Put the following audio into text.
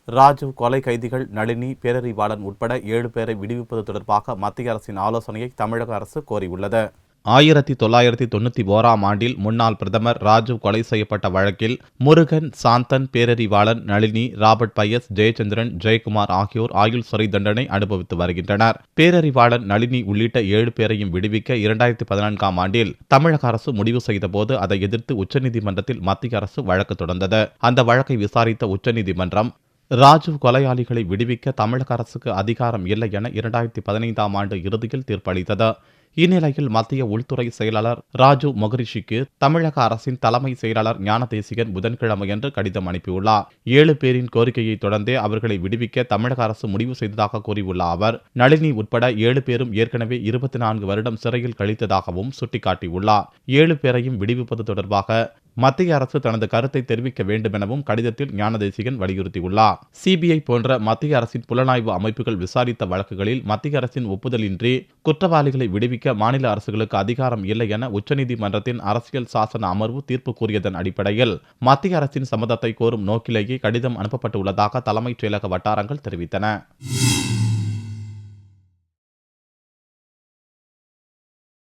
ராஜீவ் கொலை கைதிகள் நளினி, பேரறிவாளன் உட்பட 7 பேரை விடுவிப்பது தொடர்பாக மத்திய அரசின் ஆலோசனையை தமிழக அரசு கோரியுள்ளது. 1991ஆம் ஆண்டில் முன்னாள் பிரதமர் ராஜீவ் கொலை செய்யப்பட்ட வழக்கில் முருகன், சாந்தன், பேரறிவாளன், நளினி, ராபர்ட் பயஸ், ஜெயச்சந்திரன், ஜெயக்குமார் ஆகியோர் ஆயுள் சிறை தண்டனை அனுபவித்து வருகின்றனர். பேரறிவாளன், நளினி உள்ளிட்ட 7 பேரையும் விடுவிக்க 2014ஆம் ஆண்டில் தமிழக அரசு முடிவு செய்தபோது அதை எதிர்த்து உச்சநீதிமன்றத்தில் மத்திய அரசு வழக்கு தொடர்ந்தது. அந்த வழக்கை விசாரித்த உச்சநீதிமன்றம் ராஜீவ் கொலையாளிகளை விடுவிக்க தமிழக அரசுக்கு அதிகாரம் இல்லை என 2015ஆம் ஆண்டு இறுதியில் தீர்ப்பளித்தது. இந்நிலையில் மத்திய உள்துறை செயலாளர் ராஜீவ் மொகரிஷிக்கு தமிழக அரசின் தலைமை செயலாளர் ஞானதேசிகன் புதன்கிழமையன்று கடிதம் அனுப்பியுள்ளார். 7 பேரின் கோரிக்கையை தொடர்ந்தே அவர்களை விடுவிக்க தமிழக அரசு முடிவு செய்ததாக கூறியுள்ள அவர், நளினி உட்பட 7 பேரும் ஏற்கனவே 24 வருடம் சிறையில் கழித்ததாகவும் சுட்டிக்காட்டியுள்ளார். 7 பேரையும் விடுவிப்பது தொடர்பாக மத்திய அரசு தனது கருத்தை தெரிவிக்க வேண்டும் எனவும் கடிதத்தில் ஞானதேசிகன் வலியுறுத்தியுள்ளார். சிபிஐ போன்ற மத்திய அரசின் புலனாய்வு அமைப்புகள் விசாரித்த வழக்குகளில் மத்திய அரசின் ஒப்புதலின்றி குற்றவாளிகளை விடுவிக்க மாநில அரசுகளுக்கு அதிகாரம் இல்லை என உச்சநீதிமன்றத்தின் அரசியல் சாசன அமர்வு தீர்ப்பு கூறியதன் அடிப்படையில் மத்திய அரசின் சம்மதத்தை கோரும் நோக்கிலேயே கடிதம் அனுப்பப்பட்டுள்ளதாக தலைமைச் செயலக வட்டாரங்கள் தெரிவித்தன.